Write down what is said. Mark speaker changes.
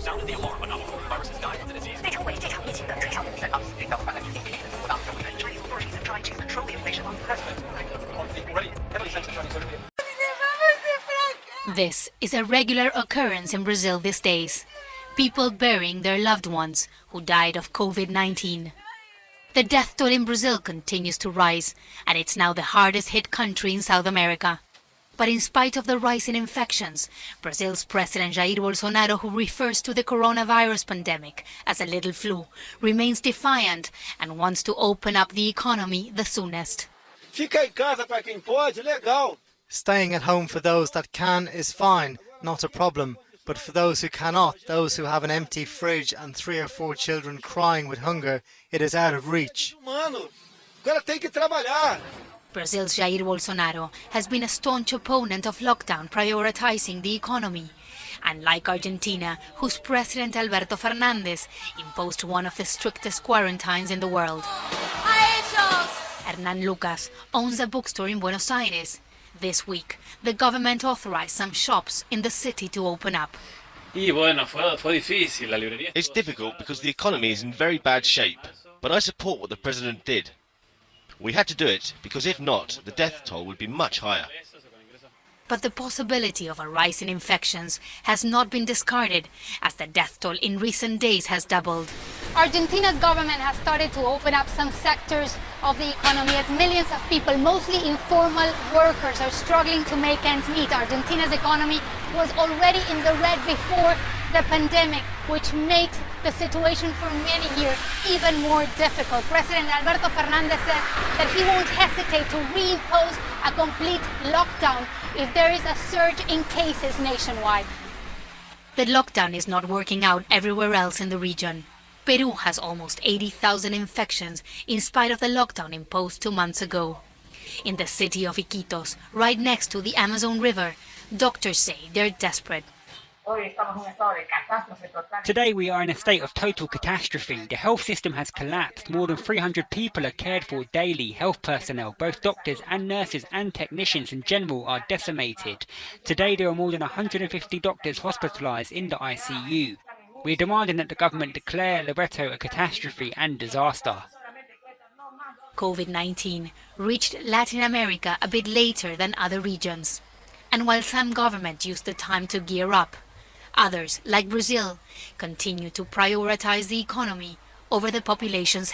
Speaker 1: sounded the alarm, but not before viruses died from the disease.
Speaker 2: 被称为这场疫情的吹哨人在当时领导的反对势力阻挡政府的 Chinese authorities have tried to control the inflation on the president.
Speaker 1: Already heavily censored Chinese social media.
Speaker 3: This is a regular occurrence in Brazil these days. People burying their loved ones who died of COVID-19. The death toll in Brazil continues to rise, and it's now the hardest hit country in South America. But in spite of the rise in infections, Brazil's President Jair Bolsonaro, who refers to the coronavirus pandemic as a little flu, remains defiant and wants to open up the economy the soonest.
Speaker 4: Fica em casa para quem pode, legal.
Speaker 5: Staying at home for those that can is fine, not a problem. But for those who cannot, those who have an empty fridge and 3 or 4 children crying with hunger, it is out of reach.
Speaker 4: Mano, agora tem que trabalhar.
Speaker 3: Brazil's Jair Bolsonaro has been a staunch opponent of lockdown, prioritizing the economy. And like Argentina, whose President Alberto Fernandez imposed one of the strictest quarantines in the world. Hernan Lucas owns a bookstore in Buenos Aires. This week, the government authorized some shops in the city to open up.
Speaker 6: It's difficult because the economy is in very bad shape, but I support what the president did. We had to do it because if not, the death toll would be much higher.
Speaker 3: But the possibility of a rise in infections has not been discarded, as the death toll in recent days has doubled.
Speaker 7: Argentina's government has started to open up some sectors of the economy as millions of people, mostly informal workers, are struggling to make ends meet. Argentina's economy was already in the red before the pandemic, which makes the situation for many here even more difficult. President Alberto Fernandez says that he won't hesitate to reimpose a complete lockdown if there is a surge in cases nationwide.
Speaker 3: The lockdown is not working out everywhere else in the region. Peru has almost 80,000 infections in spite of the lockdown imposed 2 months ago. In the city of Iquitos, right next to the Amazon River, doctors say they're desperate.
Speaker 8: Today we are in a state of total catastrophe. The health system has collapsed. More than 300 people are cared for daily. Health personnel, both doctors and nurses and technicians in general, are decimated. Today there are more than 150 doctors hospitalized in the ICU. We are demanding that the government declare Loreto a catastrophe and disaster.
Speaker 3: COVID-19 reached Latin America a bit later than other regions. And while some governments used the time to gear up, others, like Brazil, continue to prioritize the economy over the population's